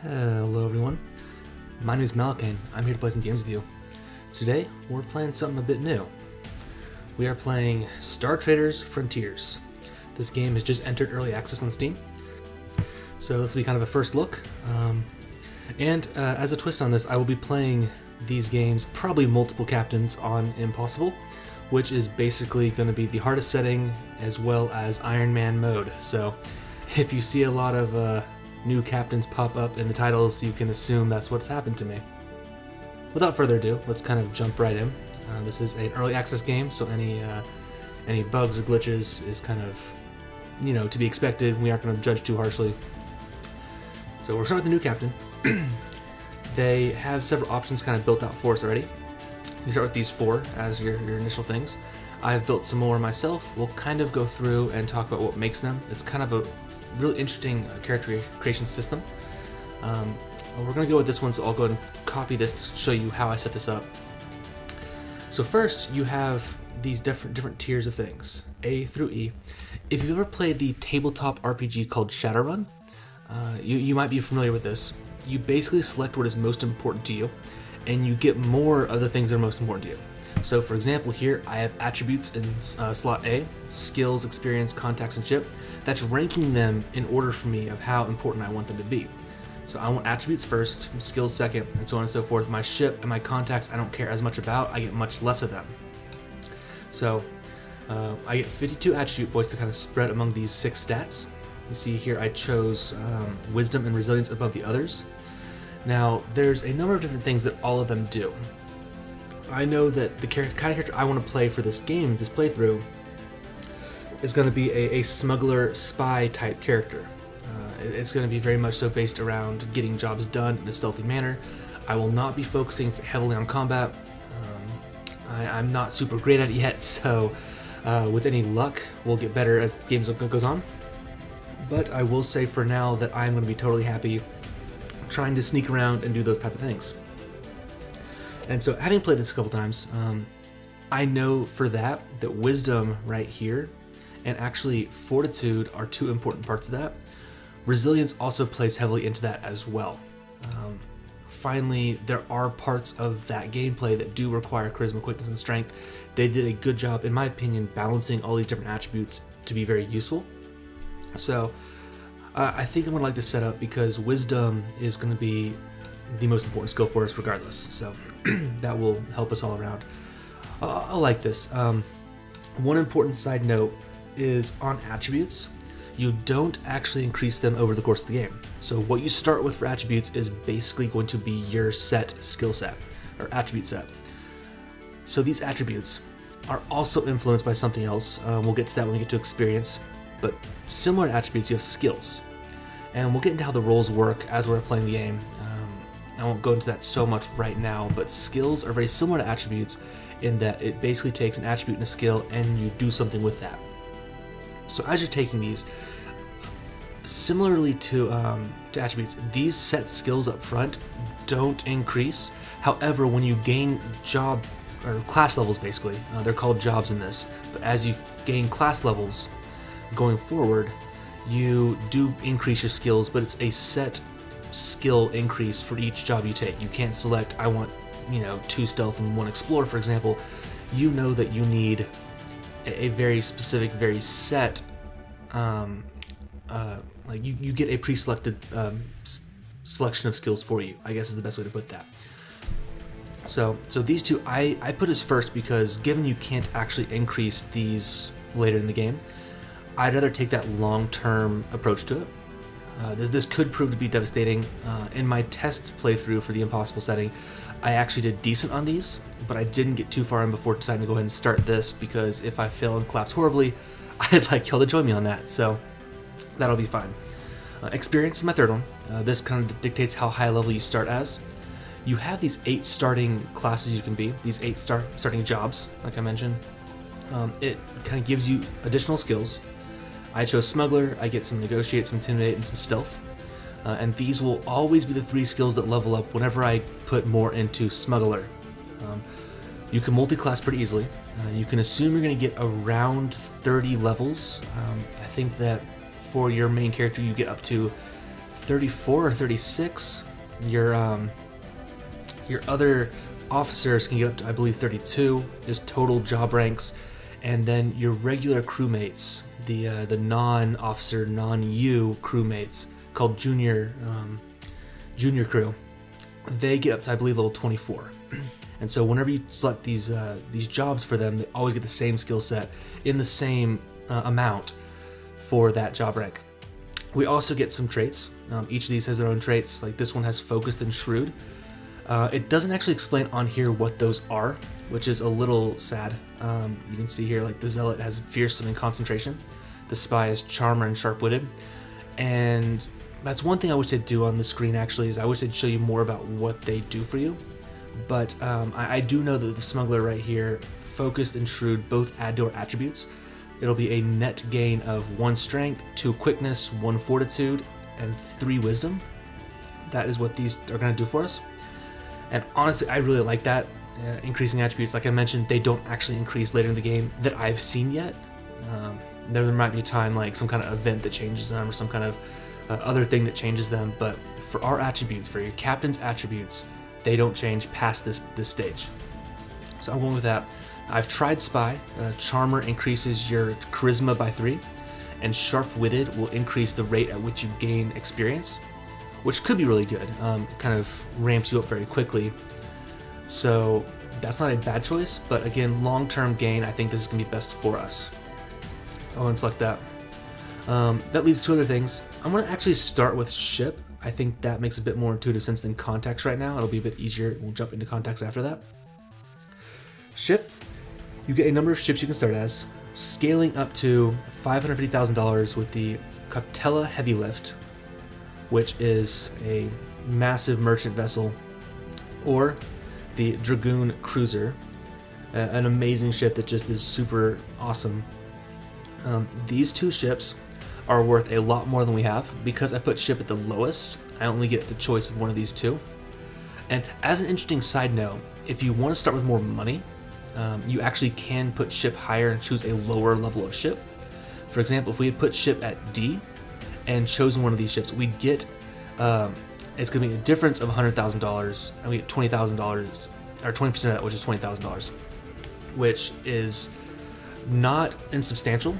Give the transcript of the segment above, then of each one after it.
Hello everyone, my name is Malakain. I'm here to play some games with you. Today, we're playing something a bit new. We are playing Star Traders Frontiers. This game has just entered early access on Steam, so this will be kind of a first look. As a twist on this, I will be playing these games, probably multiple captains on Impossible, which is basically going to be the hardest setting as well as Iron Man mode. So if you see a lot of new captains pop up in the titles, you can assume that's what's happened to me. Without further ado, let's kind of jump right in. This is an early access game, so any bugs or glitches is kind of, to be expected. We aren't going to judge too harshly. So we're starting with the new captain. They have several options kind of built out for us already. You start with these four as your initial things. I've built some more myself. We'll kind of go through and talk about what makes them. It's kind of a really interesting character creation system. We're going to go with this one, so I'll go ahead and copy this to show you how I set this up. So first, you have these different tiers of things, A through E. If you've ever played the tabletop RPG called Shadowrun, you might be familiar with this. You basically select what is most important to you, and you get more of the things that are most important to you. So for example, here I have attributes in slot A, skills, experience, contacts, and ship. That's ranking them in order for me of how important I want them to be. So I want attributes first, skills second, and so on and so forth. My ship and my contacts I don't care as much about, I get much less of them. So I get 52 attribute points to kind of spread among these 6 stats. You see here I chose wisdom and resilience above the others. Now there's a number of different things that all of them do. I know that the kind of character I want to play for this game, this playthrough, is going to be a smuggler spy type character. It's going to be very much so based around getting jobs done in a stealthy manner. I will not be focusing heavily on combat. I'm not super great at it yet, so with any luck, we'll get better as the game goes on. But I will say for now that I'm going to be totally happy trying to sneak around and do those type of things. And so having played this a couple times, I know for that wisdom right here and actually fortitude are 2 important parts of that. Resilience also plays heavily into that as well. Finally, there are parts of that gameplay that do require charisma, quickness, and strength. They did a good job, in my opinion, balancing all these different attributes to be very useful. So I think I'm going to like this setup because wisdom is going to be the most important skill for us regardless. So that will help us all around. I like this. One important side note is on attributes, you don't actually increase them over the course of the game. So what you start with for attributes is basically going to be your set skill set or attribute set. So these attributes are also influenced by something else. We'll get to that when we get to experience, but similar to attributes, you have skills. And we'll get into how the roles work as we're playing the game. I won't go into that so much right now, but skills are very similar to attributes in that it basically takes an attribute and a skill and you do something with that. So as you're taking these, similarly to attributes, these set skills up front don't increase. However, when you gain job or class levels, basically, they're called jobs in this, but as you gain class levels going forward, you do increase your skills, but it's a set skill increase for each job you take. You can't select, I want 2 stealth and 1 explore, for example. You know that you need a very specific, very set, like you get a pre-selected selection of skills for you, I guess is the best way to put that. So these 2 I put as first because given you can't actually increase these later in the game, I'd rather take that long-term approach to it. This could prove to be devastating. In my test playthrough for the Impossible setting, I actually did decent on these, but I didn't get too far in before deciding to go ahead and start this because if I fail and collapse horribly, I'd like y'all to join me on that, so that'll be fine. Experience is my third one. This kind of dictates how high level you start as. You have these 8 starting classes you can be, these 8 starting jobs, like I mentioned. It kind of gives you additional skills. I chose Smuggler, I get some Negotiate, some Intimidate, and some Stealth. And these will always be the 3 skills that level up whenever I put more into Smuggler. You can multi-class pretty easily. You can assume you're going to get around 30 levels. I think that for your main character you get up to 34 or 36. Your other officers can get up to, I believe, 32, just total job ranks. And then your regular crewmates, the non-officer, non-U crewmates, called junior crew, they get up to, I believe, level 24. And so whenever you select these jobs for them, they always get the same skill set in the same amount for that job rank. We also get some traits. Each of these has their own traits. Like this one has focused and shrewd. It doesn't actually explain on here what those are, which is a little sad. You can see here, like the zealot has fearsome and concentration. The spy is charmer and sharp-witted. And that's one thing I wish they'd do on the screen, actually, is I wish they'd show you more about what they do for you. But I do know that the smuggler right here, focused and shrewd, both add to our attributes. It'll be a net gain of 1 strength, 2 quickness, 1 fortitude, and 3 wisdom. That is what these are going to do for us. And honestly, I really like that. Increasing attributes, like I mentioned, they don't actually increase later in the game that I've seen yet. There might be a time, like some kind of event that changes them or some kind of other thing that changes them. But for our attributes, for your captain's attributes, they don't change past this stage. So I'm going with that. I've tried Spy. Charmer increases your charisma by 3, and Sharp-Witted will increase the rate at which you gain experience, which could be really good. Kind of ramps you up very quickly. So that's not a bad choice, but again, long-term gain, I think this is going to be best for us. I'll unselect that. That leaves 2 other things. I'm going to actually start with ship. I think that makes a bit more intuitive sense than contacts right now. It'll be a bit easier. We'll jump into contacts after that. Ship. You get a number of ships you can start as, scaling up to $550,000 with the Captella Heavy Lift, which is a massive merchant vessel, or the Dragoon Cruiser, an amazing ship that just is super awesome. These 2 ships are worth a lot more than we have. Because I put ship at the lowest, I only get the choice of one of these 2. And as an interesting side note, if you want to start with more money, you actually can put ship higher and choose a lower level of ship. For example, if we had put ship at D and chosen one of these ships, we'd get, it's going to be a difference of $100,000, and we get $20,000, or 20% of that, which is $20,000, which is not insubstantial.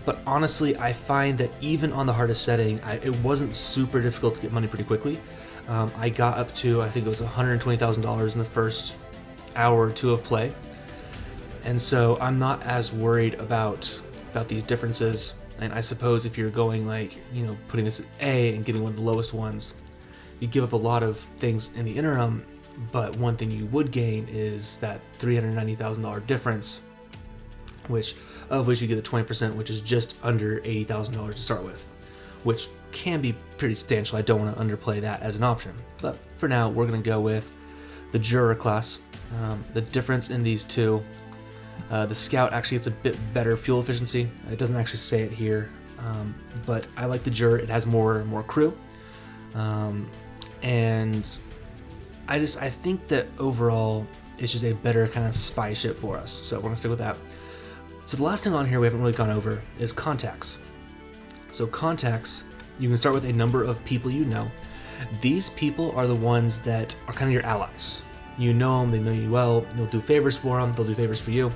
But honestly, I find that even on the hardest setting, it wasn't super difficult to get money pretty quickly. I got up to, I think it was $120,000 in the first hour or 2 of play. And so I'm not as worried about these differences. And I suppose if you're going like, putting this at A and getting one of the lowest ones, you give up a lot of things in the interim. But one thing you would gain is that $390,000 difference, of which you get the 20%, which is just under $80,000 to start with, which can be pretty substantial. I don't want to underplay that as an option. But for now, we're going to go with the Juror class. The difference in these 2, the Scout actually gets a bit better fuel efficiency. It doesn't actually say it here, but I like the Juror. It has more crew, and I think that overall it's just a better kind of spy ship for us. So we're gonna stick with that. So the last thing on here we haven't really gone over is contacts. So contacts, you can start with a number of people you know. These people are the ones that are kind of your allies. You know them, they know you well, you'll do favors for them, they'll do favors for you.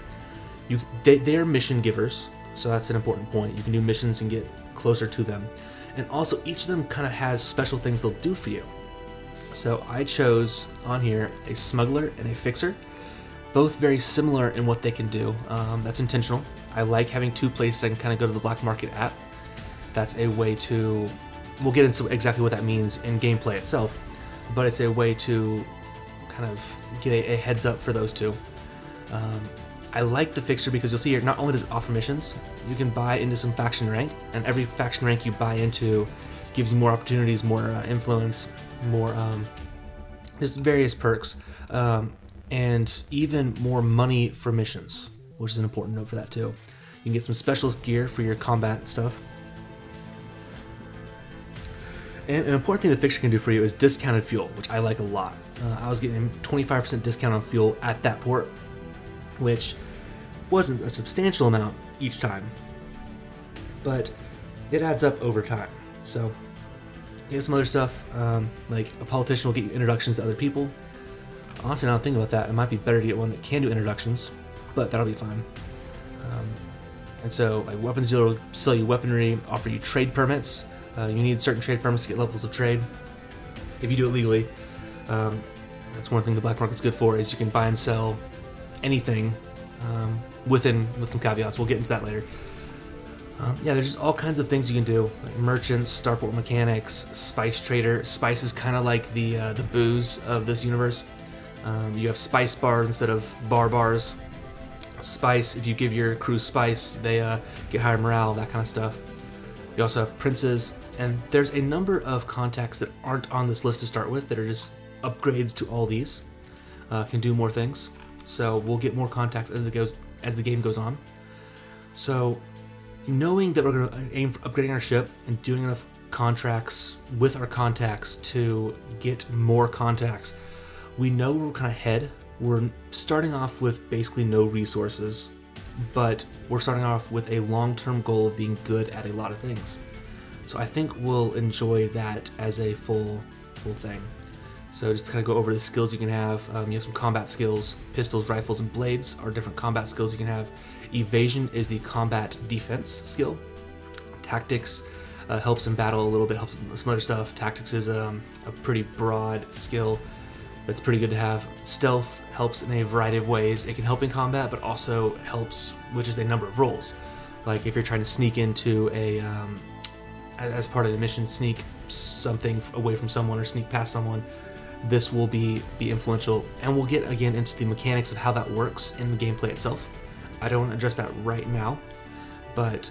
They're mission givers, so that's an important point. You can do missions and get closer to them. And also, each of them kind of has special things they'll do for you. So I chose on here a smuggler and a fixer, both very similar in what they can do. That's intentional. I like having 2 places I can kind of go to the black market at. That's a way to, we'll get into exactly what that means in gameplay itself, but it's a way to kind of get a heads up for those 2. I like the fixer because you'll see here, not only does it offer missions, you can buy into some faction rank, and every faction rank you buy into gives you more opportunities, more influence, more just various perks, and even more money for missions, which is an important note for that too. You can get some specialist gear for your combat stuff. And an important thing the fixer can do for you is discounted fuel, which I like a lot. I was getting 25% discount on fuel at that port, which wasn't a substantial amount each time, but it adds up over time. So You have some other stuff, like a politician will get you introductions to other people. Honestly, now I'm thinking about that, it might be better to get one that can do introductions, but that'll be fine. And so, like, weapons dealer will sell you weaponry, offer you trade permits. You need certain trade permits to get levels of trade. If you do it legally, that's one thing the black market's good for, is you can buy and sell anything with some caveats. We'll get into that later. Yeah, there's just all kinds of things you can do, like merchants, starport mechanics, spice trader. Spice is kind of like the booze of this universe. You have spice bars instead of bars. Spice, if you give your crew spice, they get higher morale, that kind of stuff. You also have princes, and there's a number of contacts that aren't on this list to start with that are just upgrades to all these. Can do more things, so we'll get more contacts as the game goes on. So, knowing that we're going to aim for upgrading our ship and doing enough contracts with our contacts to get more contacts, we know we're kind of ahead. We're starting off with basically no resources, but we're starting off with a long-term goal of being good at a lot of things. So I think we'll enjoy that as a full thing. So just to kind of go over the skills you can have. You have some combat skills. Pistols, rifles, and blades are different combat skills you can have. Evasion is the combat defense skill. Tactics helps in battle a little bit, helps with some other stuff. Tactics is a pretty broad skill that's pretty good to have. Stealth helps in a variety of ways. It can help in combat, but also helps, which is a number of roles. Like if you're trying to sneak into as part of the mission, sneak something away from someone or sneak past someone, this will be influential. And we'll get again into the mechanics of how that works in the gameplay itself. I don't want to address that right now, but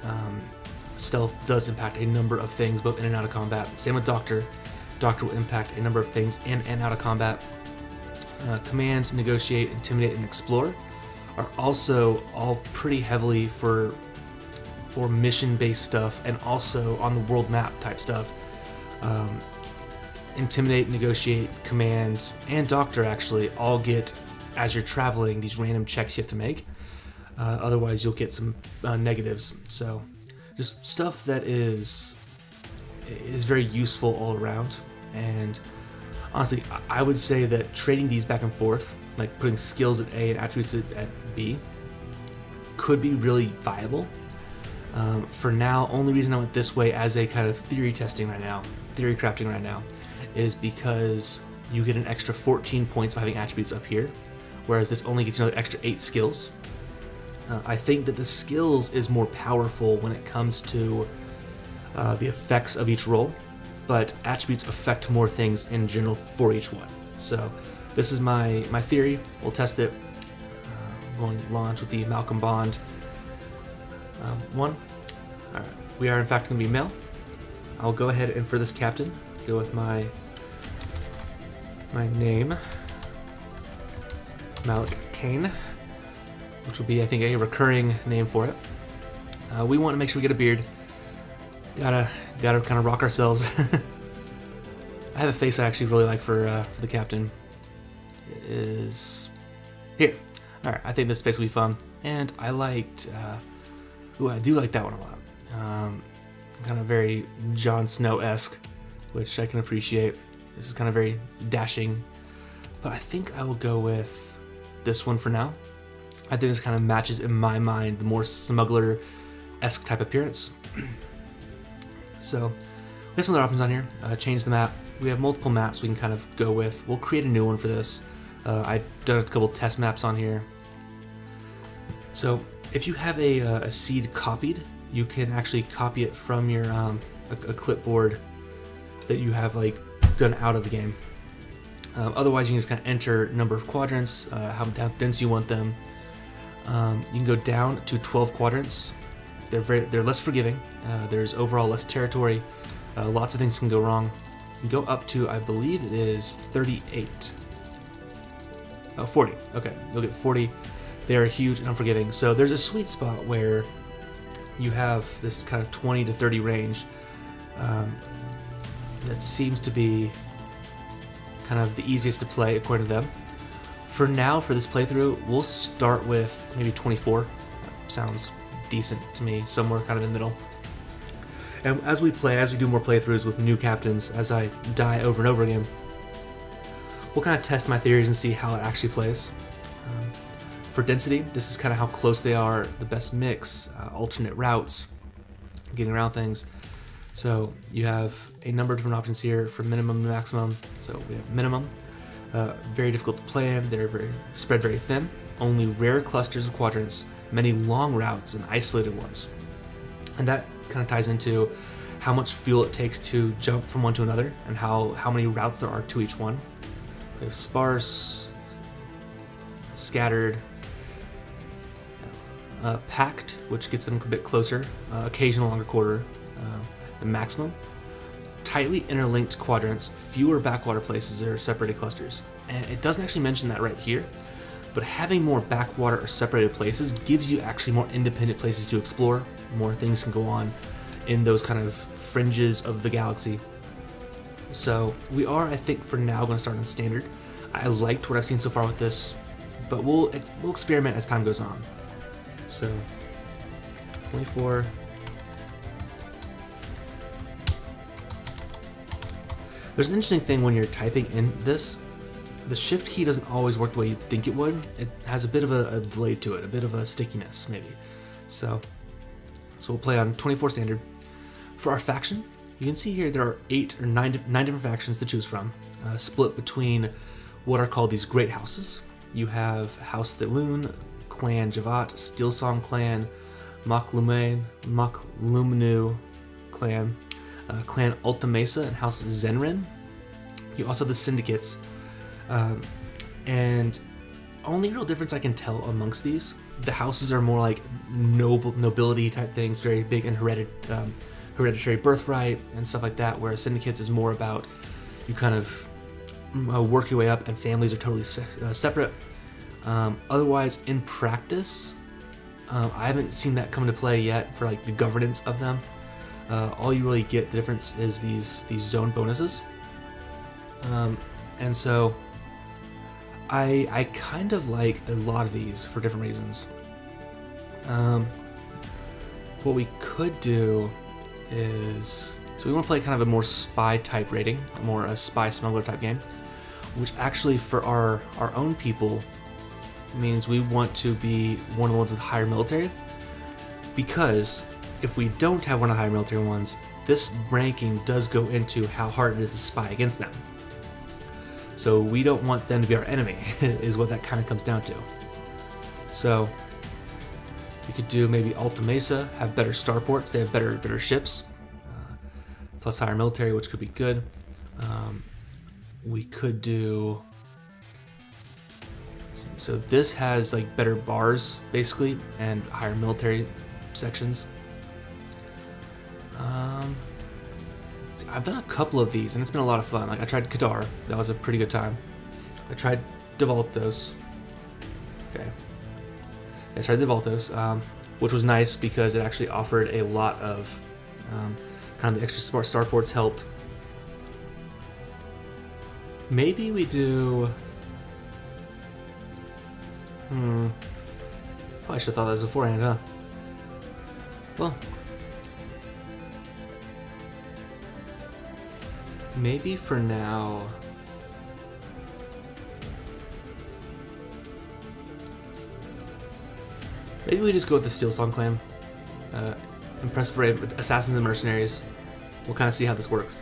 stealth does impact a number of things, both in and out of combat. Same with Doctor. Doctor will impact a number of things in and out of combat. Command, negotiate, intimidate, and explore are also all pretty heavily for mission-based stuff, and also on the world map type stuff. Intimidate, negotiate, command, and Doctor actually all get, as you're traveling, these random checks you have to make. Otherwise, you'll get some negatives. So, just stuff that is very useful all around. And honestly, I would say that trading these back and forth, like putting skills at A and attributes at B, could be really viable. For now, only reason I went this way as a kind of theory crafting right now, is because you get an extra 14 points by having attributes up here, whereas this only gets another extra 8 skills. I think that the skills is more powerful when it comes to the effects of each role, but attributes affect more things in general for each one. So this is my theory. We'll test it. Going to launch with the Malcolm Bond one. All right, we are in fact going to be male. I'll go ahead and for this captain, go with my name, Malik Kane, which will be, I think, a recurring name for it. We want to make sure we get a beard. Gotta kind of rock ourselves. I have a face I actually really like for the captain. It is here. All right, I think this face will be fun, and I liked. I do like that one a lot. Kind of very Jon Snow-esque, which I can appreciate. This is kind of very dashing, but I think I will go with this one for now. I think this kind of matches in my mind the more smuggler-esque type appearance. So, we have some other options on here. Change the map. We have multiple maps we can kind of go with. We'll create a new one for this. I've done a couple test maps on here. So, if you have a seed copied, you can actually copy it from your a clipboard that you have like done out of the game. Otherwise, you can just kind of enter number of quadrants, how dense you want them. You can go down to 12 quadrants. They're less forgiving. There's overall less territory. Lots of things can go wrong. You can go up to, I believe it is 38. 40. Okay, you'll get 40. They are huge and unforgiving. So there's a sweet spot where you have this kind of 20 to 30 range that seems to be kind of the easiest to play according to them. For now, for this playthrough, we'll start with maybe 24. That sounds decent to me, somewhere kind of in the middle. And as we do more playthroughs with new captains, as I die over and over again, we'll kind of test my theories and see how it actually plays. For density, this is kind of how close they are, the best mix, alternate routes, getting around things. So you have a number of different options here for minimum and maximum. So we have minimum, very difficult to plan, they're spread very thin, only rare clusters of quadrants, many long routes and isolated ones. And that kind of ties into how much fuel it takes to jump from one to another and how many routes there are to each one. We have sparse, scattered, packed, which gets them a bit closer, occasional longer quarter, the maximum. Tightly interlinked quadrants, fewer backwater places or separated clusters. And it doesn't actually mention that right here, but having more backwater or separated places gives you actually more independent places to explore. More things can go on in those kind of fringes of the galaxy. So we are, I think, for now going to start on standard. I liked what I've seen so far with this, but we'll experiment as time goes on. So 24. There's an interesting thing when you're typing in this. The shift key doesn't always work the way you'd think it would. It has a bit of a delay to it, a bit of a stickiness maybe. So we'll play on 24 standard. For our faction, you can see here there are 8 or 9 different factions to choose from, split between what are called these great houses. You have House Thilun, Clan Javat, Steelsong Clan, Moklumnu Clan, Clan Ultimesa, and House Zenrin. You also have the syndicates, and only real difference I can tell amongst these, the houses are more like nobility type things, very big in hereditary birthright and stuff like that, whereas syndicates is more about you kind of work your way up, and families are totally separate. Otherwise, in practice, I haven't seen that come into play yet for like the governance of them. All you really get the difference is these zone bonuses, and so I kind of like a lot of these for different reasons. What we could do is, so we want to play kind of a more spy type rating, more a spy smuggler type game, which actually for our own people means we want to be one of the ones with higher military, because if we don't have one of the higher military ones, this ranking does go into how hard it is to spy against them. So we don't want them to be our enemy, is what that kind of comes down to. So we could do maybe Ultimesa, have better starports, they have better ships, plus higher military, which could be good. We could do, so this has like better bars basically and higher military sections. I've done a couple of these and it's been a lot of fun. Like I tried Kadar, that was a pretty good time. I tried Devoltos. Okay. I tried Devoltos, which was nice because it actually offered a lot of kind of the extra smart starports helped. Maybe we do. Probably should have thought that beforehand, huh? Well, maybe for now. Maybe we just go with the Steelsong clan. Impressive array of assassins and mercenaries. We'll kind of see how this works.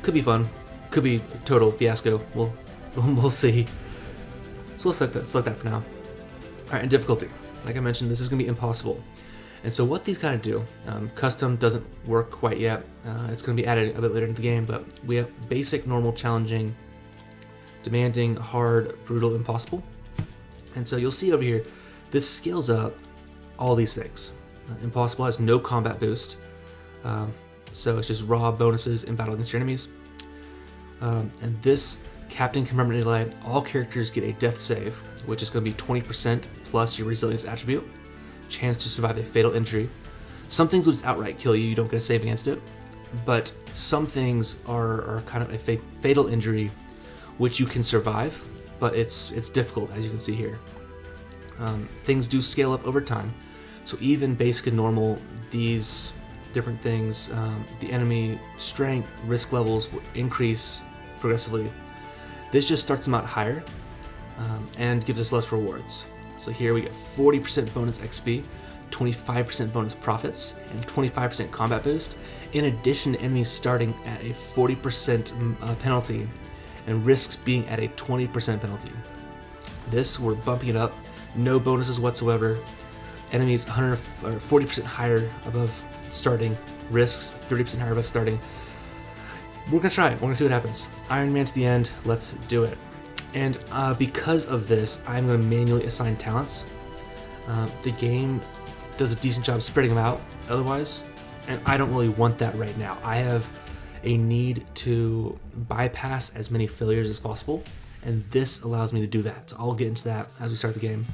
Could be fun. Could be a total fiasco. We'll see. So we'll select that for now. Alright, and difficulty. Like I mentioned, this is going to be impossible. And so what these kind of do, custom doesn't work quite yet. It's going to be added a bit later in the game, but we have basic, normal, challenging, demanding, hard, brutal, impossible. And so you'll see over here, this scales up all these things. Impossible has no combat boost, so it's just raw bonuses in battle against your enemies. And this captain can permanently delay all characters get a death save, which is going to be 20% plus your resilience attribute, chance to survive a fatal injury. Some things will just outright kill you, you don't get a save against it, but some things are kind of a fatal injury which you can survive, but it's difficult, as you can see here. Things do scale up over time, so even basic and normal, these different things. The enemy strength, risk levels will increase progressively. This just starts them out higher and gives us less rewards. So here we get 40% bonus XP, 25% bonus profits, and 25% combat boost, in addition to enemies starting at a 40% penalty and risks being at a 20% penalty. This, we're bumping it up, no bonuses whatsoever. Enemies 40% higher above starting, risks 30% higher above starting. We're gonna try it, we're gonna see what happens. Iron Man to the end, let's do it. And because of this, I'm gonna manually assign talents. The game does a decent job spreading them out otherwise, and I don't really want that right now. I have a need to bypass as many failures as possible, and this allows me to do that. So I'll get into that as we start the game.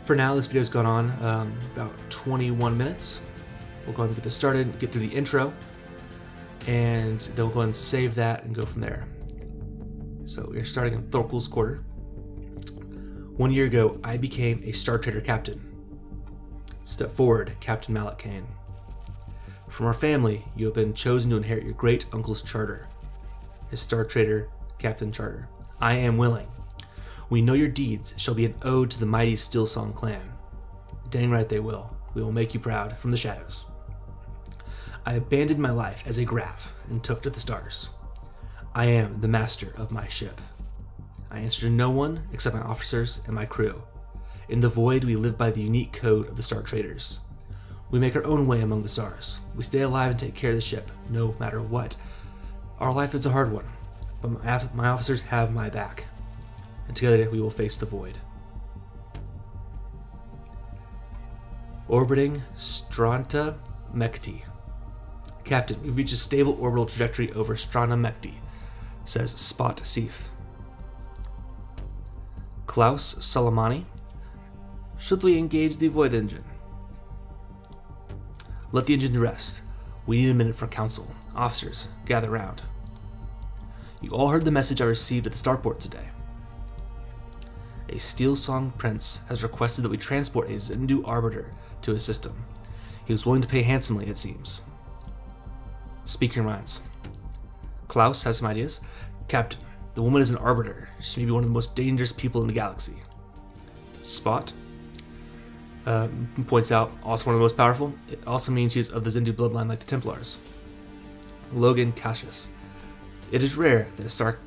For now, this video's gone on about 21 minutes. We'll go ahead and get this started, get through the intro, and then we'll go ahead and save that and go from there. So we're starting in Thorkel's Quarter. 1 year ago, I became a Star Trader captain. Step forward, Captain Mallet Kane. From our family, you have been chosen to inherit your great uncle's charter, his Star Trader Captain Charter. I am willing. We know your deeds shall be an ode to the mighty Stillsong clan. Dang right they will. We will make you proud from the shadows. I abandoned my life as a Graf and took to the stars. I am the master of my ship. I answer to no one except my officers and my crew. In the void, we live by the unique code of the Star Traders. We make our own way among the stars. We stay alive and take care of the ship, no matter what. Our life is a hard one, but my officers have my back. And together we will face the void. Orbiting Stranta Mekti. Captain, we've reached a stable orbital trajectory over Strana Mekti, says Spot Seath. Klaus Soleimani. Should we engage the void engine? Let the engine rest. We need a minute for council. Officers, gather round. You all heard the message I received at the starport today. A Steelsong prince has requested that we transport a Zindu arbiter to his system. He was willing to pay handsomely, it seems. Speak your minds. Klaus has some ideas. Captain, the woman is an arbiter. She may be one of the most dangerous people in the galaxy. Spot points out, also one of the most powerful. It also means she's of the Zindu bloodline like the Templars. Logan Cassius. It is rare that a Star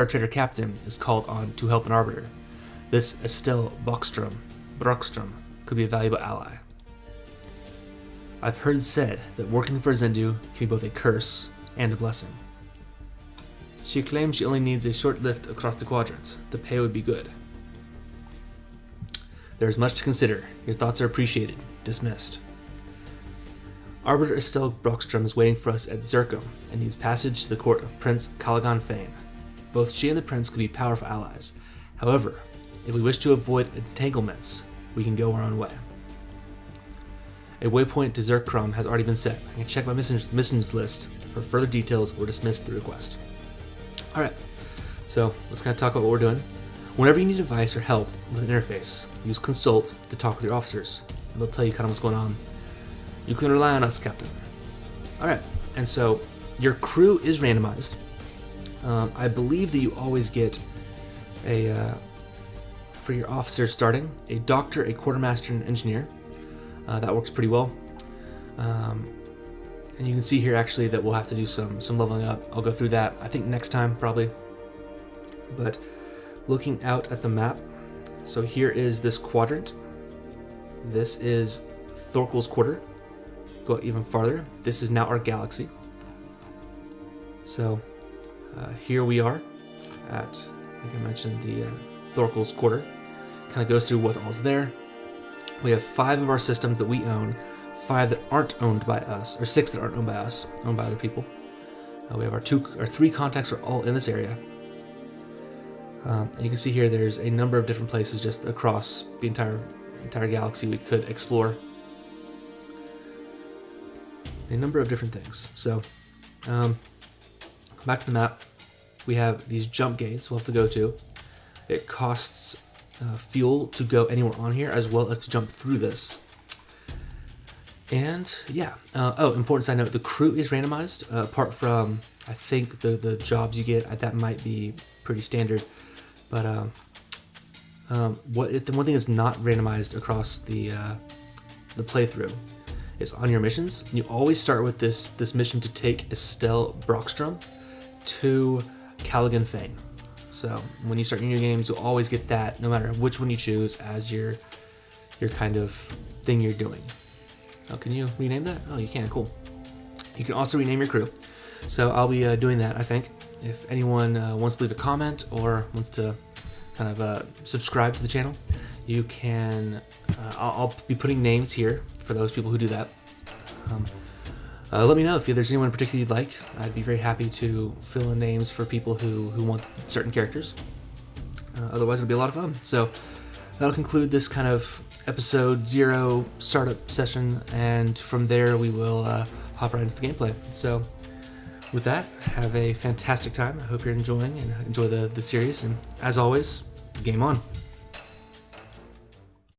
Trader captain is called on to help an arbiter. This Estelle Brockstrom could be a valuable ally. I've heard said that working for Zindu can be both a curse and a blessing. She claims she only needs a short lift across the quadrant. The pay would be good. There is much to consider. Your thoughts are appreciated. Dismissed. Arbiter Estelle Brockstrom is waiting for us at Zircom and needs passage to the court of Prince Caligon Fane. Both she and the prince could be powerful allies. However, if we wish to avoid entanglements, we can go our own way. A waypoint to Zircom has already been set. I can check my missions list for further details or dismiss the request. Alright, so let's kind of talk about what we're doing. Whenever you need advice or help with an interface, use Consult to talk with your officers. They'll tell you kind of what's going on. You can rely on us, Captain. Alright, and so your crew is randomized. I believe that you always get for your officers starting, a doctor, a quartermaster, and an engineer. That works pretty well. And you can see here actually that we'll have to do some leveling up. I'll go through that, I think next time probably. But looking out at the map, so here is this quadrant. This is Thorkel's Quarter. Go out even farther. This is now our galaxy. So here we are at, I think I mentioned the Thorkel's Quarter. Kind of goes through what all's there. We have 5 of our systems that we own, 5 that aren't owned by us, or 6 that aren't owned by us, owned by other people. We have our 3 contacts are all in this area. And you can see here there's a number of different places just across the entire galaxy we could explore. A number of different things. So, back to the map. We have these jump gates we'll have to go to. It costs fuel to go anywhere on here, as well as to jump through this. And yeah, oh, important side note, the crew is randomized, apart from, I think, the jobs you get, that might be pretty standard. But the one thing that's not randomized across the playthrough is on your missions. You always start with this mission to take Estelle Brockstrom to Callaghan Fane. So when you start your new games, you'll always get that, no matter which one you choose as your kind of thing you're doing. Oh, can you rename that? Oh, you can. Cool. You can also rename your crew. So I'll be doing that, I think. If anyone wants to leave a comment or wants to kind of subscribe to the channel, you can. I'll be putting names here for those people who do that. Let me know if there's anyone in particular you'd like. I'd be very happy to fill in names for people who want certain characters. Otherwise, it'll be a lot of fun. So that'll conclude this kind of episode 0 startup session, and from there we will hop right into the gameplay. So with that, have a fantastic time. I hope you're enjoying and enjoy the series, and as always, game on.